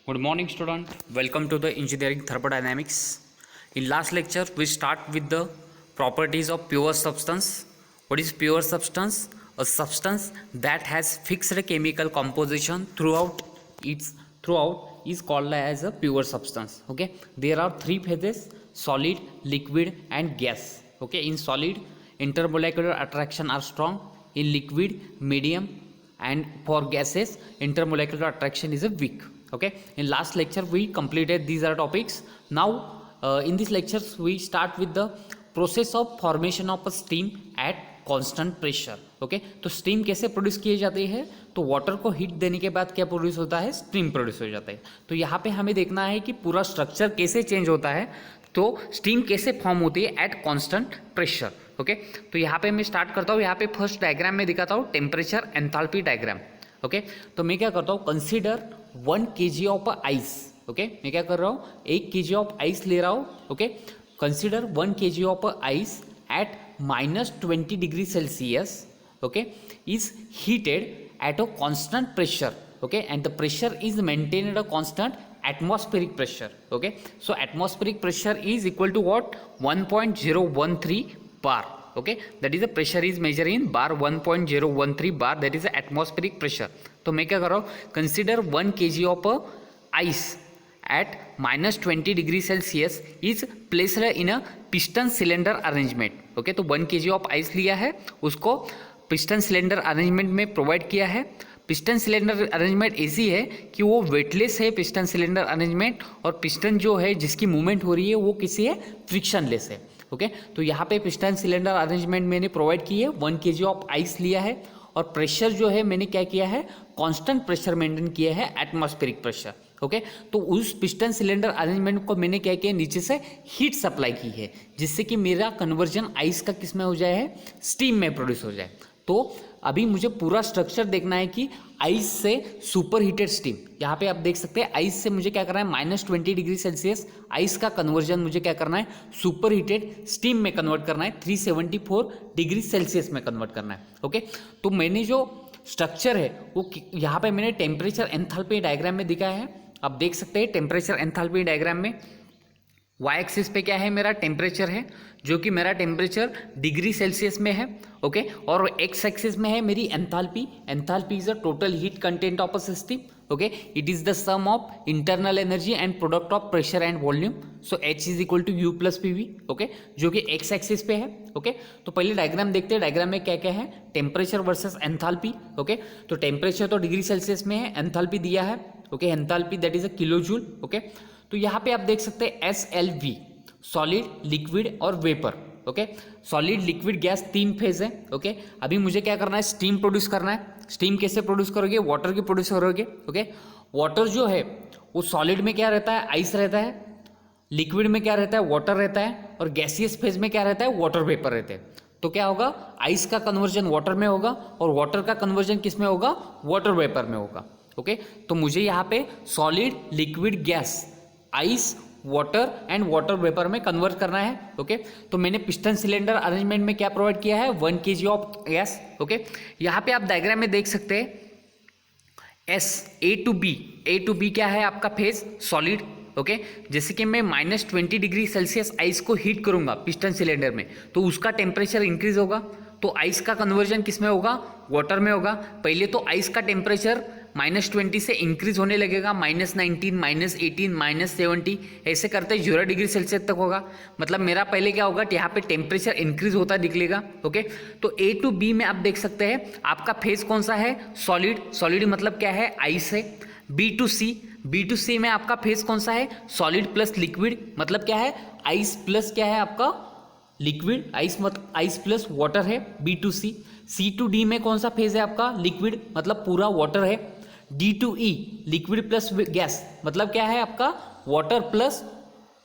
Good morning, student. Welcome to the engineering thermodynamics. In last lecture, we start with the properties of pure substance. What is pure substance? A substance that has fixed chemical composition throughout is called as a pure substance. Okay, there are three phases: solid, liquid, and gas. Okay, in solid, intermolecular attraction are strong. In liquid, medium, and for gases, intermolecular attraction is a weak. Okay, in last lecture we completed these are topics. Now in these lectures we start with the process of formation of a steam at constant pressure. Okay तो steam कैसे produce किए जाते हैं, तो water को heat देने के बाद क्या प्रोड्यूस होता है, स्टीम प्रोड्यूस हो जाता है. तो यहाँ पे हमें देखना है कि पूरा स्ट्रक्चर कैसे चेंज होता है, तो स्टीम कैसे फॉर्म होती है एट कांस्टेंट प्रेशर. ओके तो यहाँ पे मैं स्टार्ट करता हूँ. यहाँ पे फर्स्ट डायग्राम में दिखाता हूँ टेम्परेचर एंथैल्पी डायग्राम. ओके तो मैं क्या करता हूँ, consider 1 kg of ice. Okay मैं क्या कर रहा हूँ, 1 kg ऑफ आइस ले रहा हूँ. Okay consider 1 kg of ice eight -20 degree Celsius. Okay is heated at a constant pressure. Okay and the pressure is maintained at a constant atmospheric pressure. Okay so atmospheric pressure is equal to what, 1.013 bar. Okay that is the pressure is measured in bar, 1.013 bar, that is the atmospheric pressure. तो मैं क्या कर रहा हूँ, consider 1 kg of ice at -20 degree Celsius is placed in a piston cylinder arrangement. Okay तो 1 kg of ice लिया है, उसको पिस्टन सिलेंडर अरेंजमेंट में प्रोवाइड किया है. पिस्टन सिलेंडर अरेंजमेंट ऐसी है कि वो वेटलेस है पिस्टन सिलेंडर अरेंजमेंट, और पिस्टन जो है जिसकी मूवमेंट हो रही है वो किसी है, फ्रिक्शनलेस है. ओके तो यहाँ पे पिस्टन सिलेंडर अरेंजमेंट मैंने प्रोवाइड की है, 1 kg ऑफ आइस लिया है, और प्रेशर जो है मैंने क्या किया है, कांस्टेंट प्रेशर मेंटेन किया है, एटमॉस्फेरिक प्रेशर. ओके तो उस पिस्टन सिलेंडर अरेंजमेंट को मैंने क्या किया, नीचे से हीट सप्लाई की है, जिससे कि मेरा कन्वर्जन आइस का किस में हो जाए है, स्टीम में प्रोड्यूस हो जाए. तो अभी मुझे पूरा स्ट्रक्चर देखना है कि आइस से सुपर हीटेड स्टीम, यहाँ पे आप देख सकते हैं आइस से मुझे क्या करना है, -20 डिग्री सेल्सियस आइस का कन्वर्जन मुझे क्या करना है, सुपर हीटेड स्टीम में कन्वर्ट करना है, 374 डिग्री सेल्सियस में कन्वर्ट करना है. ओके तो मैंने जो स्ट्रक्चर है वो यहाँ पे मैंने टेम्परेचर एंथैल्पी डायग्राम में दिखाया है. आप देख सकते हैं टेम्परेचर एंथैल्पी डायग्राम में वाई एक्सिस पे क्या है, मेरा टेम्परेचर है, जो कि मेरा टेम्परेचर डिग्री सेल्सियस में है. ओके और एक्स एक्सिस में है मेरी enthalpy. Enthalpy is a total heat content of a system. Okay it is the sum of internal energy and product of pressure and volume. So H is equal to U plus P V. Okay जो कि x axis पे है. Okay तो पहले diagram देखते हैं, diagram में क्या क्या है, टेम्परेचर वर्सेस एंथैल्पी. ओके तो टेम्परेचर तो डिग्री सेल्सियस में है, एंथैल्पी दिया है. Okay enthalpy that is a kilo joule. Okay तो यहाँ पे आप देख सकते हैं SLV, सॉलिड, लिक्विड और vapour. Okay solid, liquid, gas, 3 phase है. ओके अभी मुझे क्या करना है, स्टीम प्रोड्यूस करना है. स्टीम कैसे प्रोड्यूस करोगे, वाटर की प्रोड्यूस करोगे. ओके वाटर जो है वो सॉलिड में क्या रहता है, आइस रहता है, लिक्विड में क्या रहता है, वाटर रहता है, और गैसियस फेज में क्या रहता है, वाटर वेपर रहते हैं. तो क्या होगा, आइस का कन्वर्जन वाटर में होगा और वाटर का कन्वर्जन किस में होगा, वाटर वेपर में होगा. ओके तो मुझे यहाँ पे solid, liquid, gas, ice, water and water vapour में कन्वर्ट करना है. ओके तो मैंने पिस्टन सिलेंडर अरेंजमेंट में क्या प्रोवाइड किया है, 1 kg ऑफ गैस. ओके यहाँ पे आप डायग्राम में देख सकते हैं एस ए टू बी क्या है आपका फेज, सॉलिड. ओके जैसे कि मैं -20 डिग्री सेल्सियस आइस को हीट करूंगा पिस्टन सिलेंडर में, तो उसका टेम्परेचर इंक्रीज होगा, तो आइस का कन्वर्जन किस में होगा, वाटर में होगा. पहले तो आइस का टेम्परेचर -20 से इंक्रीज होने लगेगा, -19, -18, -70 ऐसे करते 0 डिग्री सेल्सियस तक होगा. मतलब मेरा पहले क्या होगा, यहाँ पे टेम्परेचर इंक्रीज होता निकलेगा. ओके तो A to B में आप देख सकते हैं आपका फेज कौन सा है, सॉलिड. सॉलिड मतलब क्या है, आइस है. B to C में आपका फेज कौन सा है, सॉलिड प्लस लिक्विड, मतलब क्या है, आइस प्लस क्या है आपका लिक्विड, आइस प्लस वाटर है, B to C. C to D में कौन सा फेज है आपका, लिक्विड, मतलब पूरा वाटर है. D to E liquid plus gas, मतलब क्या है आपका, वाटर प्लस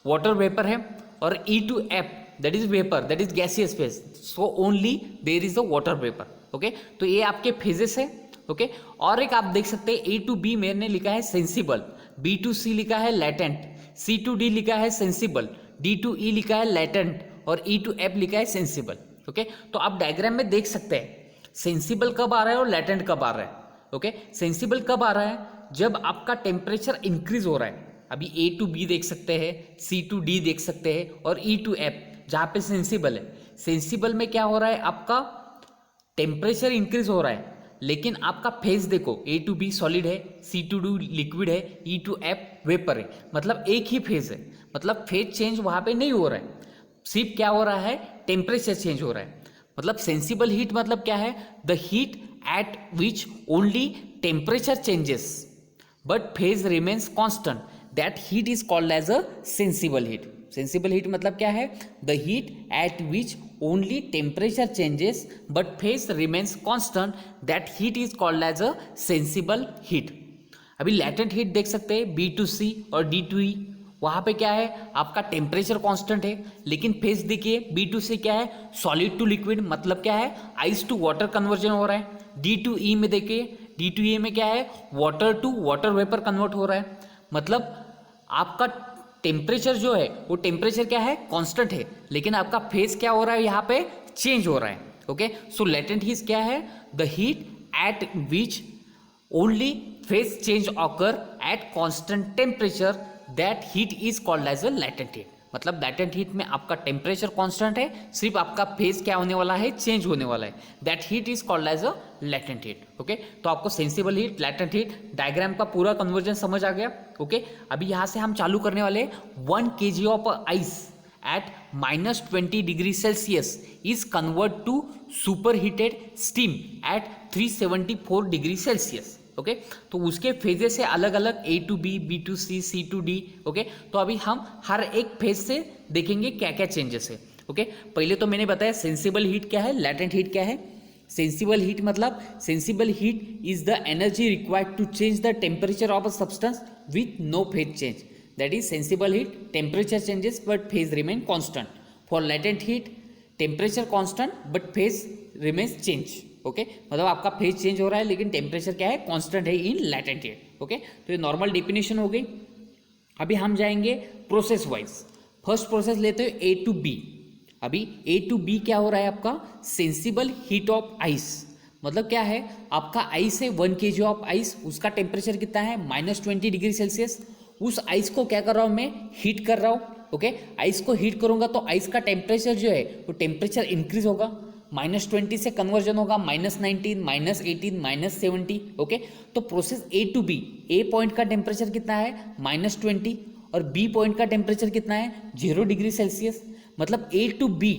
वाटर वेपर है. और E to F that is vapour, that is gaseous phase. So only there is a water vapour. Okay तो ये आपके फेजेस है. ओके और एक आप देख सकते हैं A to B मैंने लिखा है सेंसिबल, B to C लिखा है लैटेंट, C to D लिखा है सेंसिबल, D to E लिखा है लैटेंट, और E to F लिखा है सेंसिबल. ओके तो आप डायग्राम में देख सकते हैं सेंसिबल कब आ रहा है और लैटेंट कब आ रहा है. ओके सेंसिबल कब आ रहा है, जब आपका टेम्परेचर इंक्रीज हो रहा है, अभी ए टू बी देख सकते हैं, सी टू डी देख सकते हैं, और ई टू एफ जहाँ पे सेंसिबल है, सेंसिबल में क्या हो रहा है, आपका टेम्परेचर इंक्रीज हो रहा है, लेकिन आपका फेज देखो, ए टू बी सॉलिड है, सी टू डी लिक्विड है, ई टू एफ वेपर है, मतलब एक ही फेज है, मतलब फेज चेंज वहाँ पे नहीं हो रहा है, सिर्फ क्या हो रहा है, टेम्परेचर चेंज हो रहा है। मतलब सेंसिबल हीट मतलब क्या है, the heat at which only temperature changes but phase remains constant, that heat is called as a sensible heat. Sensible heat मतलब क्या है, the heat at which only temperature changes but phase remains constant, that heat is called as a sensible heat. अभी latent heat देख सकते हैं, B to सी और D to ई, वहाँ पे क्या है, आपका टेम्परेचर कांस्टेंट है, लेकिन फेज देखिए, बी टू सी क्या है, सॉलिड टू लिक्विड, मतलब क्या है, आइस टू वाटर कन्वर्जन हो रहा है। डी टू ई में देखिए, डी टू ई में क्या है, water to water vapour convert हो रहा है, मतलब आपका टेम्परेचर जो है वो टेम्परेचर क्या है, कांस्टेंट है, लेकिन आपका फेज क्या हो रहा है, यहाँ पे चेंज हो रहा है। ओके, सो लेटेंट हीट क्या है, the heat at which only phase change occur at constant temperature, that heat is called as a latent heat. मतलब लैटेंट हीट में आपका टेम्परेचर कांस्टेंट है, सिर्फ आपका फेज क्या होने वाला है, चेंज होने वाला है, that heat is called as a latent heat. Okay, तो आपको sensible heat, latent heat diagram का पूरा कन्वर्जन समझ आ गया। ओके, अभी यहाँ से हम चालू करने वाले 1 kg of ice at -20 degree Celsius is convert to super heated steam at 374 degree Celsius. Okay, तो उसके फेजेस से अलग अलग, A to B, B to C, C to D. Okay, तो अभी हम हर एक फेज से देखेंगे क्या क्या चेंजेस है। ओके, पहले तो मैंने बताया सेंसिबल हीट क्या है, लैटेंट हीट क्या है। सेंसिबल हीट मतलब, sensible heat is the energy required to change the temperature of a substance with no phase change, that is sensible heat, temperature changes but phase remain constant. For latent heat, temperature constant but phase remains change. Okay, मतलब आपका phase change हो रहा है लेकिन temperature क्या है, constant है इन latent heat. Okay, तो ये नॉर्मल डेफिनेशन हो गई। अभी हम जाएंगे प्रोसेस वाइज। फर्स्ट प्रोसेस लेते हो ए टू बी। अभी ए टू बी क्या हो रहा है, आपका सेंसिबल हीट ऑफ आइस, मतलब क्या है, आपका आइस है 1 kg ऑफ आइस, उसका टेम्परेचर कितना है, -20 डिग्री सेल्सियस। उस आइस को क्या कर रहा हूँ मैं, हीट कर रहा हूँ। ओके, आइस को हीट करूंगा तो आइस का टेम्परेचर जो है वो टेम्परेचर इंक्रीज होगा, -20 से कन्वर्जन होगा -19, -18, -70। ओके, तो process A to B, A point का टेम्परेचर कितना है, -20, और बी पॉइंट का टेम्परेचर कितना है, 0 डिग्री सेल्सियस। मतलब ए टू बी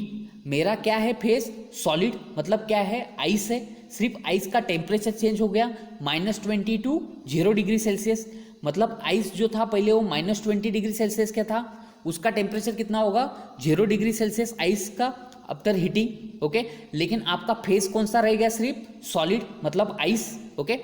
मेरा क्या है, फेज सॉलिड, मतलब क्या है, आइस है, सिर्फ आइस का टेम्परेचर चेंज हो गया -20 टू 0 डिग्री सेल्सियस। मतलब आइस जो था पहले वो -20 डिग्री सेल्सियस का था, उसका टेम्परेचर कितना होगा, 0 डिग्री सेल्सियस आइस का आफ्टर हीटिंग। ओके, लेकिन आपका फेस कौन सा रहेगा, सिर्फ सॉलिड, मतलब आइस। ओके,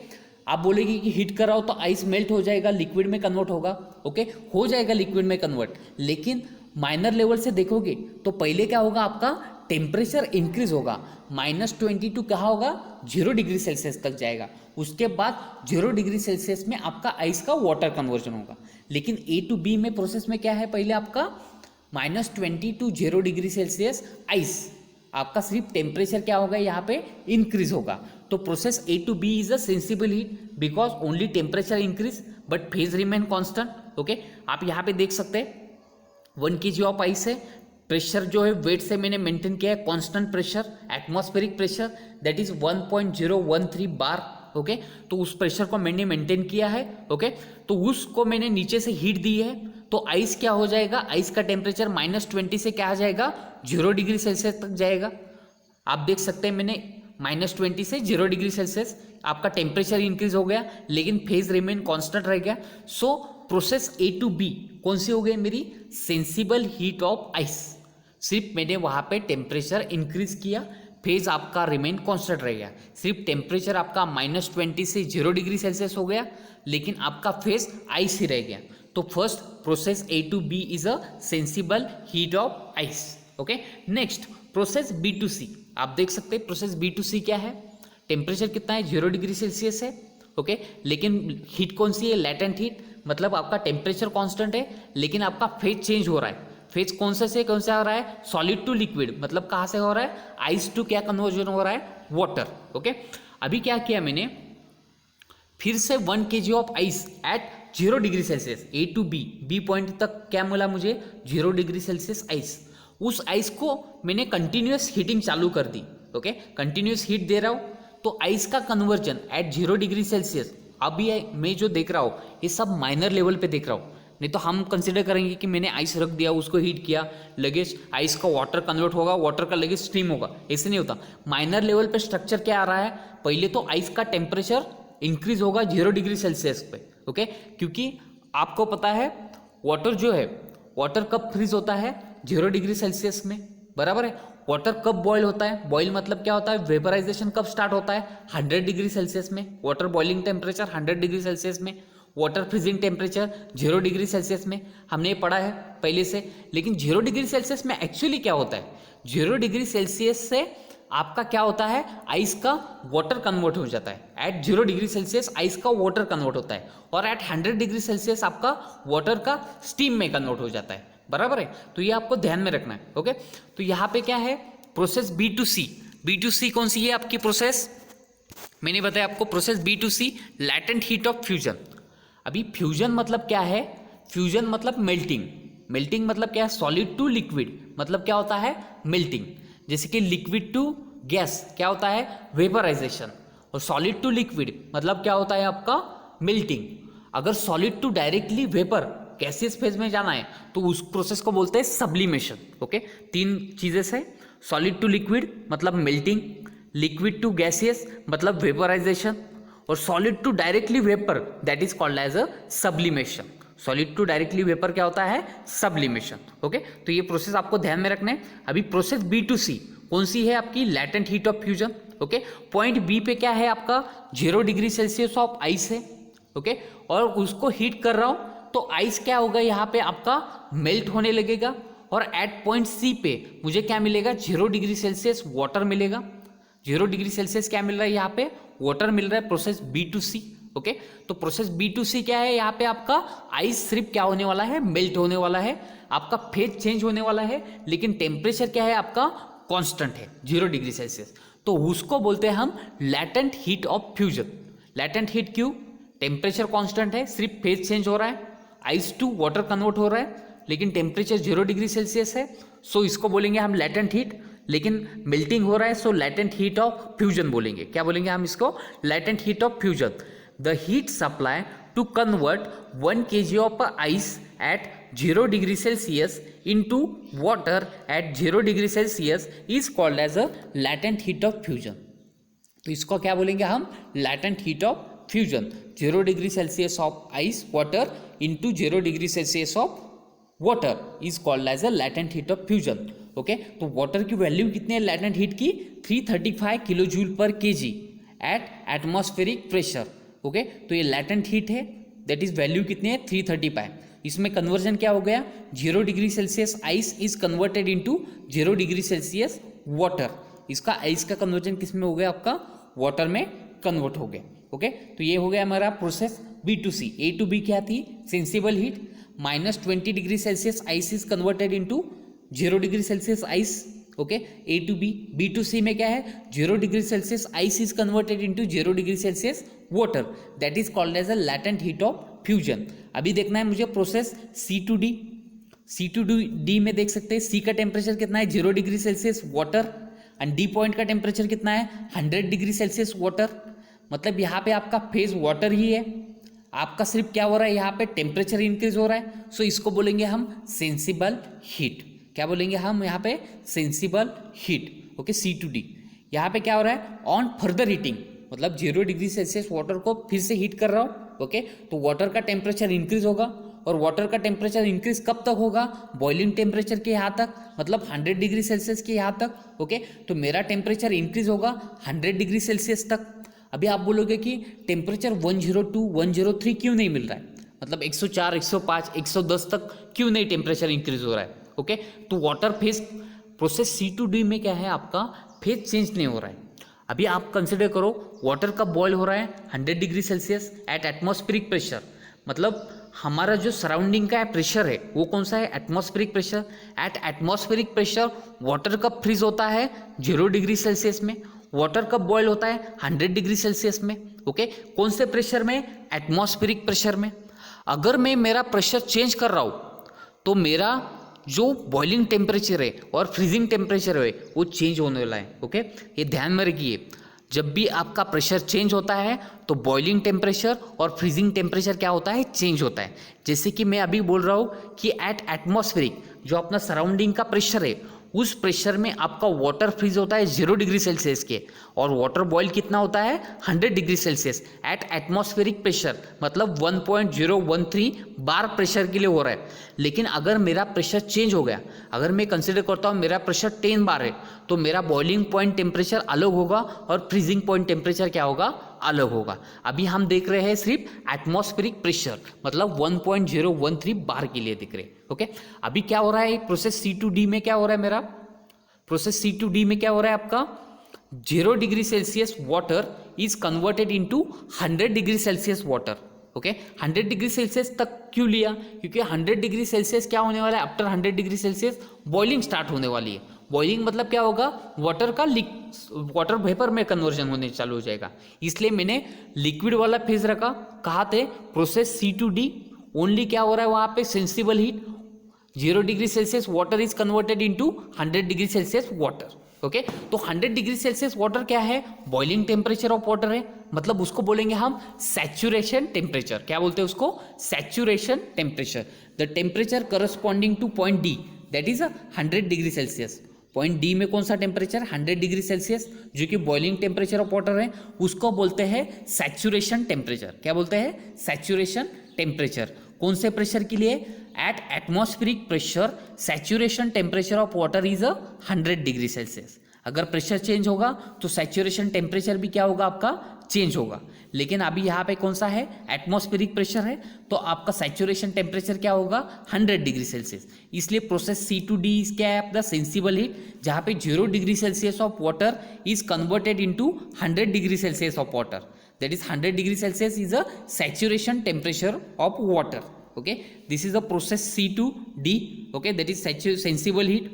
आप बोलेगी कि हीट कर रहा हो तो आइस मेल्ट हो जाएगा, लिक्विड में कन्वर्ट होगा। ओके, हो जाएगा लिक्विड में कन्वर्ट, लेकिन माइनर लेवल से देखोगे तो पहले क्या होगा, आपका टेम्परेचर इंक्रीज होगा, -20 टू क्या होगा, 0 डिग्री सेल्सियस तक जाएगा। उसके बाद 0 डिग्री सेल्सियस में आपका आइस का वाटर कन्वर्जन होगा। लेकिन ए टू बी में प्रोसेस में क्या है, पहले आपका -20 टू 0 डिग्री सेल्सियस आइस, आपका सिर्फ टेम्परेचर क्या होगा, यहाँ पे इंक्रीज होगा। तो process A to B is a sensible heat because only temperature increase but phase remain constant. Okay, आप यहाँ पे देख सकते हैं 1 kg ऑफ आइस है, प्रेशर जो है वेट से मैंने मेंटेन किया है constant pressure, atmospheric pressure that is 1.013 bar. Okay, तो उस प्रेशर को मैंने मेंटेन किया है। ओके, तो उसको मैंने नीचे से हीट दी है, तो आइस क्या हो जाएगा, आइस का टेम्परेचर -20 से क्या आ जाएगा, 0 डिग्री सेल्सियस तक जाएगा। आप देख सकते हैं मैंने -20 से 0 डिग्री सेल्सियस आपका टेम्परेचर इंक्रीज हो गया, लेकिन फेज रिमेन कांस्टेंट रह गया। So process A to B कौन सी हो गई मेरी, सेंसिबल हीट ऑफ आइस, सिर्फ मैंने वहाँ पे टेम्परेचर इंक्रीज किया, फेज आपका रिमेन कांस्टेंट रह गया, सिर्फ टेम्परेचर आपका -20 से 0 डिग्री सेल्सियस हो गया, लेकिन आपका फेज आइस ही रह गया। तो first process A to B is a sensible heat of ice. Okay, next process B to C. आप देख सकते हैं प्रोसेस बी टू सी क्या है, टेम्परेचर कितना है, 0 डिग्री सेल्सियस है। ओके, लेकिन हीट कौन सी है, लैटेंट हीट, मतलब आपका टेम्परेचर कांस्टेंट है, लेकिन आपका फेज चेंज हो रहा है। फेज कौन से कौन सा हो रहा है, सॉलिड टू लिक्विड, मतलब कहाँ से हो रहा है, आइस टू क्या कन्वर्जन हो रहा है, वाटर। ओके, अभी क्या किया मैंने, फिर से 1 kg of ice at 0 degree Celsius, A to B, B point तक क्या मिला मुझे 0 डिग्री सेल्सियस आइस। उस आइस को मैंने कंटिन्यूस हीटिंग चालू कर दी, ओके, कंटिन्यूस हीट दे रहा हूँ, तो आइस का कन्वर्जन एट 0 डिग्री सेल्सियस, अभी मैं जो देख रहा हूँ ये सब माइनर लेवल पे देख रहा हूँ, नहीं तो हम कंसिडर करेंगे कि मैंने आइस रख दिया, उसको हीट किया, लगेज आइस का वाटर कन्वर्ट होगा, वाटर का लगेज स्टीम होगा, ऐसे नहीं होता। माइनर लेवल पे स्ट्रक्चर क्या आ रहा है, पहले तो आइस का टेम्परेचर इंक्रीज होगा 0 डिग्री सेल्सियस पे, ओके, क्योंकि आपको पता है वाटर जो है, वाटर कब फ्रीज होता है 0 डिग्री सेल्सियस में, बराबर है। वाटर कब बॉयल होता है, बॉयल मतलब क्या होता है, वेपराइजेशन कब स्टार्ट होता है 100 डिग्री सेल्सियस में, water boiling temperature 100 degree Celsius में, water freezing temperature 0 degree Celsius में, हमने ये पढ़ा है पहले से। लेकिन 0 डिग्री सेल्सियस में एक्चुअली क्या होता है, 0 डिग्री सेल्सियस से आपका क्या होता है, आइस का वाटर कन्वर्ट हो जाता है। एट 0 डिग्री सेल्सियस आइस का वाटर कन्वर्ट होता है, और एट 100 डिग्री सेल्सियस आपका वाटर का स्टीम में कन्वर्ट हो जाता है, बराबर है। तो ये आपको ध्यान में रखना है, ओके। तो यहाँ पे क्या है, प्रोसेस B2C, B2C कौन सी है आपकी प्रोसेस, मैंने बताया आपको process B2C, latent heat of fusion. अभी फ्यूजन मतलब क्या है, फ्यूजन मतलब मेल्टिंग, मेल्टिंग मतलब क्या है, सॉलिड टू लिक्विड मतलब क्या होता है, मेल्टिंग। जैसे कि लिक्विड टू गैस क्या होता है, वेपराइजेशन, और सॉलिड टू लिक्विड मतलब क्या होता है आपका, मेल्टिंग। अगर solid to directly vapour gaseous phase में जाना है तो उस प्रोसेस को बोलते हैं सब्लिमेशन, ओके। 3 चीजें से, सॉलिड टू लिक्विड मतलब मेल्टिंग, लिक्विड टू गैसियस मतलब वेपराइजेशन, और solid to directly vapour that is called as a sublimation. Solid to directly vapour क्या होता है, सब्लिमेशन, ओके। तो ये प्रोसेस आपको ध्यान में रखना है। अभी प्रोसेस B2C कौन सी है आपकी, latent heat of fusion, okay. Point B पे क्या है आपका 0 डिग्री सेल्सियस ऑफ आइस है, ओके, और उसको हीट कर रहा हूं तो आइस क्या होगा, यहाँ पे आपका मेल्ट होने लगेगा, और एट पॉइंट सी पे मुझे क्या मिलेगा, 0 डिग्री सेल्सियस वाटर मिलेगा। 0 डिग्री सेल्सियस क्या मिल रहा है, यहाँ पे वाटर मिल रहा है, प्रोसेस B2C, ओके। तो प्रोसेस B2C क्या है, यहाँ पे आपका आइस सिर्फ क्या होने वाला है, मेल्ट होने वाला है, आपका फेज चेंज होने वाला है, लेकिन टेम्परेचर क्या है आपका कांस्टेंट है 0 डिग्री सेल्सियस। तो उसको बोलते हैं हम latent heat of fusion. Latent heat क्यों, टेम्परेचर कांस्टेंट है, सिर्फ फेज चेंज हो रहा है, आइस टू वाटर कन्वर्ट हो रहा है, लेकिन टेम्परेचर 0 डिग्री सेल्सियस है, सो इसको बोलेंगे हम लैटेंट हीट। लेकिन मेल्टिंग हो रहा है, so latent heat of fusion बोलेंगे। क्या बोलेंगे हम इसको, latent heat of fusion. The heat supply to convert 1 kg of ice at 0 degree Celsius into water at 0 degree Celsius is called as a latent heat of fusion. तो इसको क्या बोलेंगे हम, latent heat of fusion. 0 degree Celsius of ice water into 0 degree Celsius of water is called as a latent heat of fusion, okay. तो water की value कितनी है latent heat की, 335 किलो जूल पर kg at atmospheric pressure, okay. तो ये latent heat है, that is value कितनी है 335। इसमें कन्वर्जन क्या हो गया, 0 degree Celsius ice is converted into 0 degree Celsius water. इसका आइस का कन्वर्जन किस में हो गया, आपका वाटर में कन्वर्ट हो गया, ओके। तो ये हो गया हमारा process B2C। A to B क्या थी, sensible heat, -20 degree Celsius ice is converted into 0 degree Celsius ice, okay. A to B। B2C में क्या है, 0 degree Celsius ice is converted into 0 degree Celsius water, that is called as a latent heat of fusion. अभी देखना है मुझे process C to D। C to D में देख सकते हैं, C का टेम्परेचर कितना है 0 degree Celsius water, and D point का टेम्परेचर कितना है 100 डिग्री सेल्सियस वाटर। मतलब यहाँ पे आपका फेज वाटर ही है, आपका सिर्फ क्या हो रहा है, यहाँ पे टेम्परेचर इंक्रीज हो रहा है, सो इसको बोलेंगे हम सेंसिबल हीट। क्या बोलेंगे हम यहाँ पे, sensible heat, okay. C to D। यहाँ पे क्या हो रहा है, ऑन फर्दर हीटिंग, मतलब 0 डिग्री सेल्सियस वाटर को फिर से हीट कर रहा हूँ, ओके। तो वाटर का टेम्परेचर इंक्रीज होगा, और वाटर का टेम्परेचर इंक्रीज कब तक होगा, बॉइलिंग टेम्परेचर के यहाँ तक, मतलब 100 डिग्री सेल्सियस के यहाँ तक, ओके। तो मेरा टेम्परेचर इंक्रीज होगा 100 डिग्री सेल्सियस तक। अभी आप बोलोगे कि टेम्परेचर 102, 103 क्यों नहीं मिल रहा है, मतलब 104, 105, 110 तक क्यों नहीं टेम्परेचर इंक्रीज हो रहा है, ओके। तो water phase process C to D में क्या है, आपका फेज चेंज नहीं हो रहा है। अभी आप कंसिडर करो, वाटर का बॉयल हो रहा है 100 degree Celsius at atmospheric pressure, मतलब हमारा जो सराउंडिंग का प्रेशर है वो कौन सा है, atmospheric pressure. At atmospheric pressure water कब फ्रीज होता है 0 डिग्री सेल्सियस में, वाटर कब बॉयल होता है? 100 डिग्री सेल्सियस में। ओके, कौन से प्रेशर में? एटमॉस्फेरिक प्रेशर में। अगर मैं मेरा प्रेशर चेंज कर रहा हूँ तो मेरा जो बॉइलिंग टेम्परेचर है और फ्रीजिंग टेम्परेचर है वो चेंज होने वाला है। ओके, ये ध्यान में रखिए, जब भी आपका प्रेशर चेंज होता है तो बॉइलिंग टेम्परेचर और फ्रीजिंग टेम्परेचर क्या होता है? चेंज होता है। जैसे कि मैं अभी बोल रहा हूँ कि एट एटमॉस्फेरिक जो अपना सराउंडिंग का प्रेशर है, उस प्रेशर में आपका वाटर फ्रीज होता है 0 डिग्री सेल्सियस के, और वाटर बॉयल कितना होता है? 100 degree Celsius at atmospheric pressure, मतलब 1.013 बार प्रेशर के लिए हो रहा है। लेकिन अगर मेरा प्रेशर चेंज हो गया, अगर मैं कंसिडर करता हूँ मेरा प्रेशर 10 बार है, तो मेरा बॉइलिंग पॉइंट टेम्परेचर अलग होगा और फ्रीजिंग पॉइंट टेम्परेचर क्या होगा? अलग होगा। अभी हम देख रहे हैं सिर्फ एटमॉस्फेरिक प्रेशर, मतलब 1.013 बार के लिए दिख रहे हैं। ओके, अभी क्या हो रहा है प्रोसेस C2D में? क्या हो रहा है मेरा प्रोसेस C2D में? क्या हो रहा है आपका? 0 degree Celsius water is converted into 100 degree Celsius water. Okay, 100 degree Celsius तक क्यों लिया? क्योंकि 100 डिग्री सेल्सियस क्या होने वाला है? After 100 degree Celsius boiling start होने वाली है। बॉइलिंग मतलब क्या होगा? वाटर का वाटर वेपर में कन्वर्जन होने चालू हो जाएगा। इसलिए मैंने लिक्विड वाला फेज रखा। कहाँ थे? Process C2D। ओनली क्या हो रहा है वहाँ पे? Sensible heat, 0 degree Celsius water is converted into 100 degree Celsius water. Okay, तो 100 डिग्री सेल्सियस वाटर क्या है? बॉइलिंग टेम्परेचर ऑफ वाटर है, मतलब उसको बोलेंगे हम सैचुरेशन टेम्परेचर। क्या बोलते हैं उसको? Saturation temperature. The temperature corresponding two point D, that is 100 degree Celsius. Point D में कौन सा टेम्परेचर? 100 डिग्री सेल्सियस, जो कि बॉइलिंग टेम्परेचर ऑफ वाटर है, उसको बोलते हैं सैचुरेशन टेम्परेचर। क्या बोलते हैं? Saturation temperature. कौन से प्रेशर के लिए? At atmospheric pressure saturation temperature of water is 100 degree Celsius. अगर प्रेशर चेंज होगा तो सैचुरेशन टेम्परेचर भी क्या होगा? आपका चेंज होगा। लेकिन अभी यहाँ पे कौन सा है? एटमॉस्फेरिक प्रेशर है, तो आपका सैचुरेशन टेम्परेचर क्या होगा? 100 डिग्री सेल्सियस। इसलिए प्रोसेस C2D इज क्या है? आपका सेंसिबल हीट, जहाँ पे 0 degree Celsius of water is converted into 100 degree Celsius of water, that is 100 degree Celsius is a saturation temperature of water. Okay, this is the process C2D. Okay, that is sensible heat.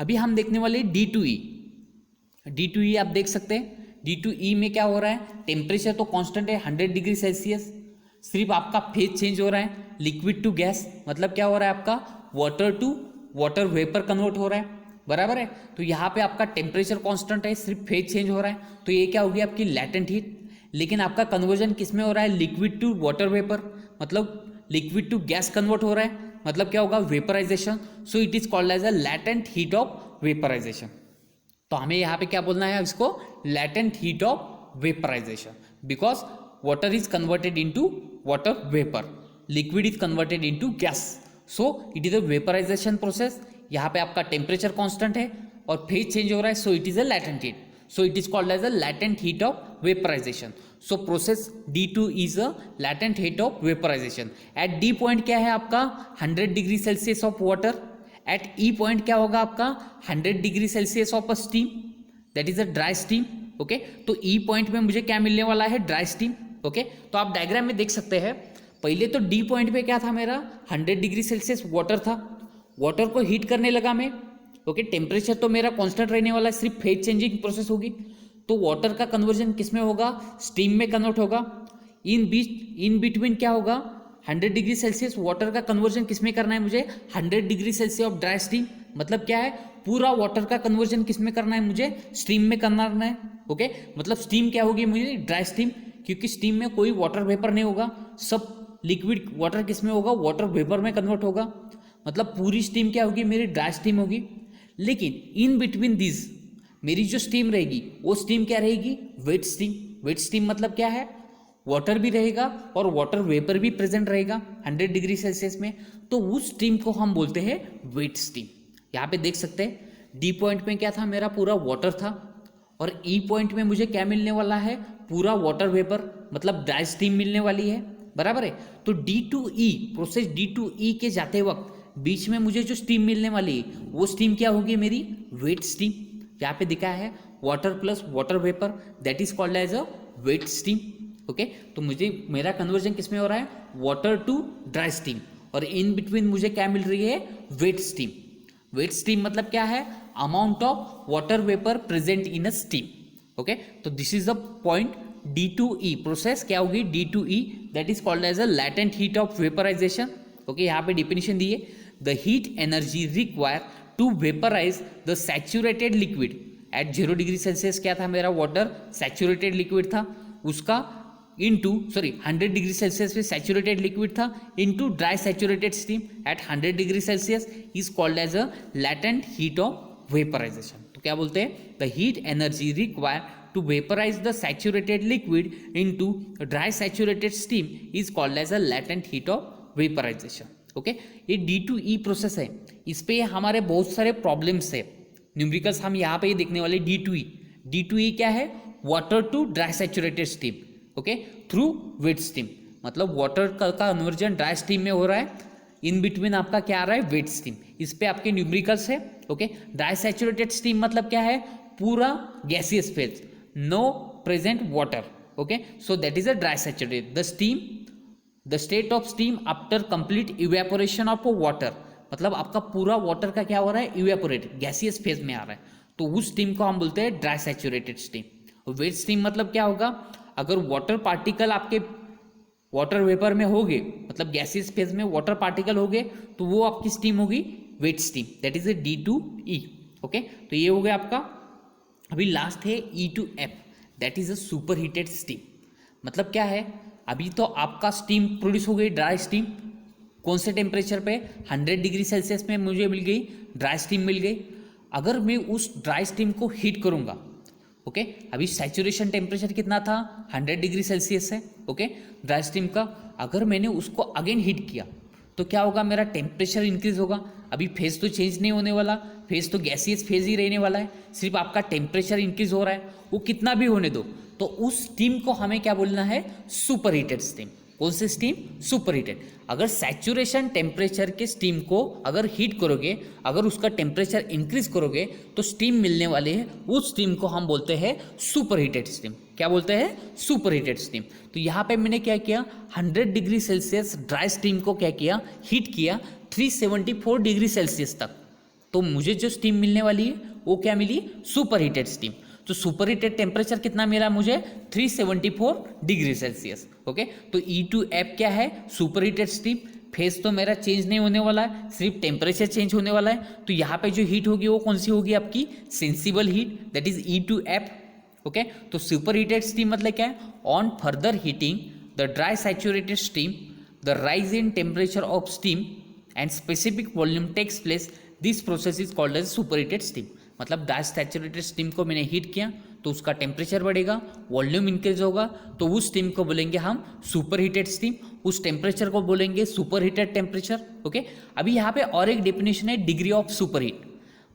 अभी हम देखने वाले D2E। D2E आप देख सकते हैं, D2E में क्या हो रहा है? टेम्परेचर तो कांस्टेंट है 100 डिग्री सेल्सियस, सिर्फ आपका फेज चेंज हो रहा है, लिक्विड टू गैस, मतलब क्या हो रहा है आपका? Water to water vapour convert हो रहा है, बराबर है। तो यहाँ पे आपका टेम्परेचर कांस्टेंट है, सिर्फ फेज चेंज हो रहा है, तो ये क्या होगी? आपकी लैटेंट हीट। लेकिन आपका कन्वर्जन किस में हो रहा है? लिक्विड टू वाटर वेपर, मतलब लिक्विड टू गैस कन्वर्ट हो रहा है, मतलब क्या होगा? Vaporisation. So it is called as a latent heat of vaporisation. तो हमें यहाँ पे क्या बोलना है इसको? Latent heat of vaporisation, because water is converted into water vapour, liquid is converted into gas, so it is a vaporisation process. यहाँ पे आपका टेम्परेचर कांस्टेंट है और फेज चेंज हो रहा है, सो it is a latent heat, so it is called as a latent heat of vaporization. So process D2 is a latent heat of vaporization. At D point क्या है आपका? 100 degree Celsius of water. At E point क्या होगा आपका? 100 degree Celsius of steam, that is a dry steam. Okay, तो E point में मुझे क्या मिलने वाला है? Dry steam. ओके, तो आप डायग्राम में देख सकते हैं, पहले तो D point पे क्या था मेरा? 100 डिग्री सेल्सियस वाटर था, वाटर को हीट करने लगा मैं। ओके, टेम्परेचर तो मेरा कांस्टेंट रहने वाला है, सिर्फ फेज चेंजिंग प्रोसेस होगी, तो वाटर का कन्वर्जन किस में होगा? स्टीम में कन्वर्ट होगा। इन बिटवीन क्या होगा? 100 डिग्री सेल्सियस वाटर का कन्वर्जन किस में करना है मुझे? 100 degree Celsius of dry steam, मतलब क्या है? पूरा वाटर का कन्वर्जन किस में करना है मुझे? स्टीम में करना है। ओके, मतलब स्टीम क्या होगी मुझे? ड्राई स्टीम, क्योंकि स्टीम में कोई वाटर वेपर नहीं होगा, सब लिक्विड वाटर किस में होगा? वाटर वेपर में कन्वर्ट होगा, मतलब पूरी स्टीम क्या होगी? मेरी ड्राई स्टीम होगी। लेकिन इन बिटवीन दिस मेरी जो स्टीम रहेगी वो स्टीम क्या रहेगी? Wait steam. वेट स्टीम मतलब क्या है? वाटर भी रहेगा और वाटर वेपर भी प्रेजेंट रहेगा 100 डिग्री सेल्सियस में, तो उस स्टीम को हम बोलते हैं वेट स्टीम। यहाँ पे देख सकते हैं डी पॉइंट में क्या था? मेरा पूरा वाटर था, और ई पॉइंट में मुझे क्या मिलने वाला है? पूरा वाटर वेपर, मतलब ड्राई स्टीम मिलने वाली है, बराबर है। तो D2E प्रोसेस D2E के जाते वक्त बीच में मुझे जो स्टीम मिलने वाली है वो स्टीम क्या होगी? मेरी वेट स्टीम। यहाँ पे दिखा है water plus water vapour, that is called as a wet steam. Okay, तो मुझे मेरा कन्वर्जन किस में हो रहा है? वाटर टू ड्राई स्टीम, और इन बिटवीन मुझे क्या मिल रही है? Wait steam. वेट स्टीम मतलब क्या है? Amount of water vapour present in a steam. Okay, तो this is the point D2E process क्या होगी, D2E that is called as a latent heat of vaporisation. Okay, यहाँ पे डिफिनेशन दी है, the heat energy require to vaporise the saturated liquid at 0 degree Celsius. क्या था मेरा, वाटर सैचुरेटेड लिक्विड था, उसका इनटू 100 डिग्री सेल्सियस पे सैचुरेटेड लिक्विड था, into dry saturated steam at 100 degree Celsius is called as a latent heat of vaporisation. तो क्या बोलते हैं, the heat energy require to vaporise the saturated liquid into dry saturated steam is called as a latent heat of vaporisation. Okay, ये D2E process है, इस पे हमारे बहुत सारे प्रॉब्लम्स है, न्यूमेरिकल्स हम यहाँ पे ही देखने वाले। D2E क्या है, water to dry saturated steam, okay, through wet steam, मतलब वाटर का कन्वर्जन ड्राई स्टीम में हो रहा है, इन बिटवीन आपका क्या आ रहा है, वेट स्टीम। इस पे आपके न्यूमेरिकल्स है। ओके, ड्राई सैचुरेटेड स्टीम मतलब क्या है, पूरा gaseous phase, no present water. Okay, so that is a dry saturated. The state of steam after complete evaporation of water, मतलब आपका पूरा वाटर का क्या हो रहा है, इवेपोरेट, गैसियस फेज में आ रहा है, तो उस स्टीम को हम बोलते हैं dry saturated steam. Wet steam मतलब क्या होगा, अगर वाटर पार्टिकल आपके वाटर वेपर में हो गए, मतलब गैसियस फेज में वाटर पार्टिकल हो गए, तो वो आपकी स्टीम होगी wet steam, that is a D2E। Okay, तो ये हो गया आपका। अभी लास्ट है E2F, that is a super heated steam. मतलब क्या है, अभी तो आपका स्टीम प्रोड्यूस हो गई, ड्राई स्टीम, कौन से टेम्परेचर पे, 100 डिग्री सेल्सियस में मुझे मिल गई, ड्राई स्टीम मिल गई। अगर मैं उस ड्राई स्टीम को हीट करूंगा, ओके, अभी सैचुरेशन टेम्परेचर कितना था, 100 डिग्री सेल्सियस है, ओके, ड्राई स्टीम का। अगर मैंने उसको अगेन हीट किया तो क्या होगा, मेरा टेम्परेचर इंक्रीज होगा। अभी फेज तो चेंज नहीं होने वाला, फेज तो गैसियस फेज ही रहने वाला है, सिर्फ आपका टेम्परेचर इंक्रीज हो रहा है, वो कितना भी होने दो, तो उस स्टीम को हमें क्या बोलना है, सुपर हीटेड स्टीम। कौन सी स्टीम, सुपर हीटेड। अगर सैचुरेशन टेम्परेचर के स्टीम को अगर हीट करोगे, अगर उसका टेम्परेचर इंक्रीज करोगे, तो स्टीम मिलने वाली है, उस स्टीम को हम बोलते हैं सुपर हीटेड स्टीम। क्या बोलते हैं, सुपर हीटेड स्टीम। तो यहाँ पे मैंने क्या किया, 100 डिग्री सेल्सियस ड्राई स्टीम को क्या किया, हीट किया 374 डिग्री सेल्सियस तक, तो मुझे जो स्टीम मिलने वाली है वो क्या मिली, सुपर हीटेड स्टीम। तो सुपर हीटेड टेम्परेचर कितना मिला मुझे, 374 डिग्री सेल्सियस। ओके, तो E2F क्या है, सुपर हीटेड स्टीम। फेज तो मेरा चेंज नहीं होने वाला है, सिर्फ टेम्परेचर चेंज होने वाला है। तो यहाँ पे जो हीट होगी वो कौन सी होगी, आपकी sensible heat, that is E2F। Okay, तो सुपर हीटेड स्टीम मतलब क्या है, on further heating the dry saturated steam, the rise in temperature of steam and specific volume takes place, this process is called as super heated steam. मतलब dry saturated steam को मैंने heat किया तो उसका temperature बढ़ेगा, volume increase होगा, तो उस स्टीम को बोलेंगे हम सुपर हीटेड स्टीम, उस टेम्परेचर को बोलेंगे सुपर हीटेड टेम्परेचर। ओके, अभी यहाँ पे और एक डेफिनेशन है, डिग्री ऑफ सुपर हीट।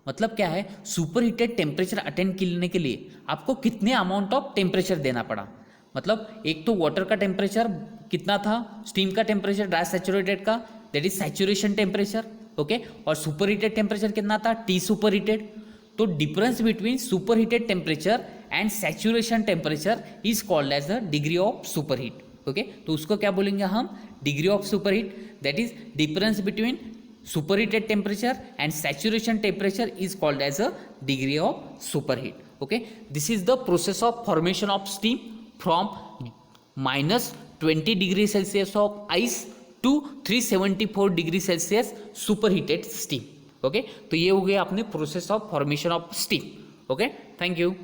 मतलब क्या है, सुपर हीटेड टेम्परेचर अटेंड करने के लिए आपको कितने अमाउंट ऑफ टेम्परेचर देना पड़ा। मतलब एक तो वाटर का टेम्परेचर कितना था, स्टीम का टेम्परेचर ड्राई सैचुरेटेड का, that is saturation temperature. Okay, और सुपर हीटेड टेम्परेचर कितना था, T सुपर हीटेड। तो difference between super heated temperature and saturation temperature is called as the degree of super heat. Okay, तो उसको क्या बोलेंगे हम, degree of super heat, that is difference between superheated temperature and saturation temperature is called as a degree of superheat. Okay, this is the process of formation of steam from minus 20 degree Celsius of ice to 374 degree Celsius superheated steam. Okay, तो ये हो गया अपने process of formation of steam. Okay, thank you.